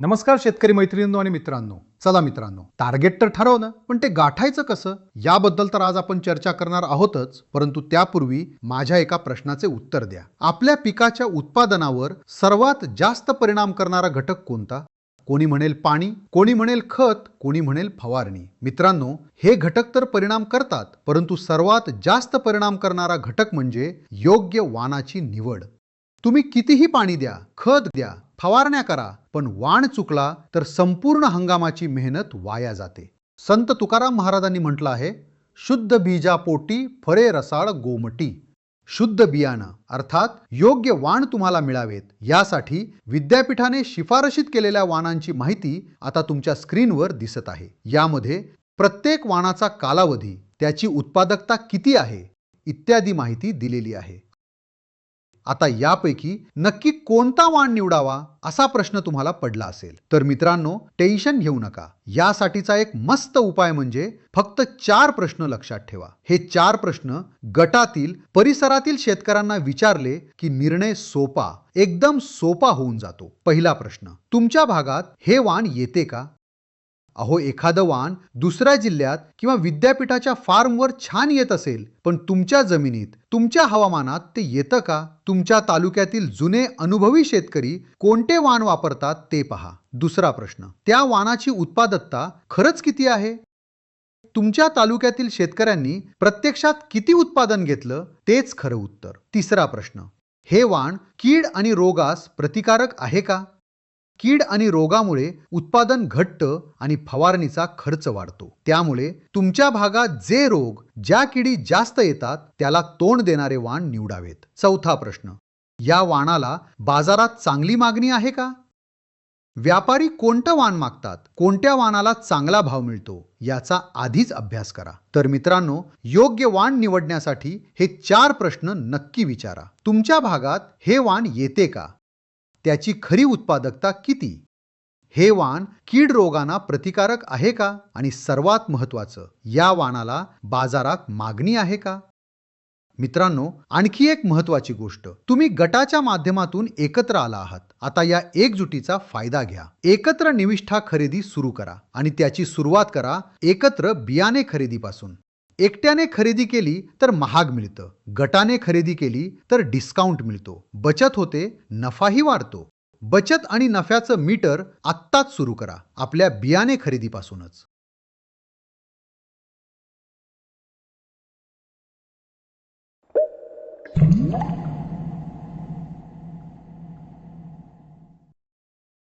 नमस्कार शेतकरी मैत्रिणींनो आणि मित्रांनो. चला मित्रांनो, टार्गेट तर ठरवलं, पण ते गाठायचं कसं याबद्दल तर आज आपण चर्चा करणार आहोतच. परंतु त्यापूर्वी माझ्या एका प्रश्नाचे उत्तर द्या. आपल्या पिकाच्या उत्पादनावर सर्वात जास्त परिणाम करणारा घटक कोणता? कोणी म्हणेल पाणी, कोणी म्हणेल खत, कोणी म्हणेल फवारणी. मित्रांनो, हे घटक तर परिणाम करतात, परंतु सर्वात जास्त परिणाम करणारा घटक म्हणजे योग्य वाणाची निवड. तुम्ही कितीही पाणी द्या, खत द्या, फवारण्या करा, पण वाण चुकला तर संपूर्ण हंगामाची मेहनत वाया जाते. संत तुकाराम महाराजांनी म्हटलं आहे, शुद्ध बीजा पोटी फळे रसाळ गोमटी. शुद्ध बियाणं अर्थात योग्य वाण तुम्हाला मिळावेत यासाठी विद्यापीठाने शिफारशीत केलेल्या वाणांची माहिती आता तुमच्या स्क्रीनवर दिसत आहे. यामध्ये प्रत्येक वाणाचा कालावधी, त्याची उत्पादकता किती आहे इत्यादी माहिती दिलेली आहे. आता यापैकी नक्की कोणता वाण निवडावा असा प्रश्न तुम्हाला पडला असेल तर मित्रांनो, टेन्शन घेऊ नका. यासाठीचा एक मस्त उपाय म्हणजे फक्त 4 प्रश्न लक्षात ठेवा. हे 4 प्रश्न गटातील परिसरातील शेतकऱ्यांना विचारले की निर्णय सोपा, एकदम सोपा होऊन जातो. पहिला प्रश्न, तुमच्या भागात हे वाण येते का? अहो, एखादं वाण दुसऱ्या जिल्ह्यात किंवा विद्यापीठाच्या फार्मवर छान येत असेल, पण तुमच्या जमिनीत, तुमच्या हवामानात ते येतं का? तुमच्या तालुक्यातील जुने अनुभवी शेतकरी कोणते वाण वापरतात ते पहा. दुसरा प्रश्न, त्या वाणाची उत्पादकता खरंच किती आहे? तुमच्या तालुक्यातील शेतकऱ्यांनी प्रत्यक्षात किती उत्पादन घेतलं तेच खरं उत्तर. तिसरा प्रश्न, हे वाण कीड आणि रोगास प्रतिकारक आहे का? कीड आणि रोगामुळे उत्पादन घटतं आणि फवारणीचा खर्च वाढतो. त्यामुळे तुमच्या भागात जे रोग, ज्या किडी जास्त येतात त्याला तोंड देणारे वाण निवडावेत. चौथा प्रश्न, या वाणाला बाजारात चांगली मागणी आहे का? व्यापारी कोणतं वाण मागतात, कोणत्या वाणाला चांगला भाव मिळतो याचा आधीच अभ्यास करा. तर मित्रांनो, योग्य वाण निवडण्यासाठी हे 4 प्रश्न नक्की विचारा. तुमच्या भागात हे वाण येते का? त्याची खरी उत्पादकता किती? हे वाण कीड रोगांना प्रतिकारक आहे का? आणि सर्वात महत्त्वाचं, या वाणाला बाजारात मागणी आहे का? मित्रांनो, आणखी एक महत्त्वाची गोष्ट, तुम्ही गटाच्या माध्यमातून एकत्र आला आहात. आता या एकजुटीचा फायदा घ्या. एकत्र निविष्ठा खरेदी सुरू करा आणि त्याची सुरुवात करा एकत्र बियाणे खरेदीपासून. एकट्याने खरेदी केली तर महाग मिळतं, गटाने खरेदी केली तर डिस्काउंट मिळतो, बचत होते, नफाही वाढतो. बचत आणि नफ्याचं मीटर आत्ताच सुरू करा, आपल्या बियाणे खरेदीपासूनच.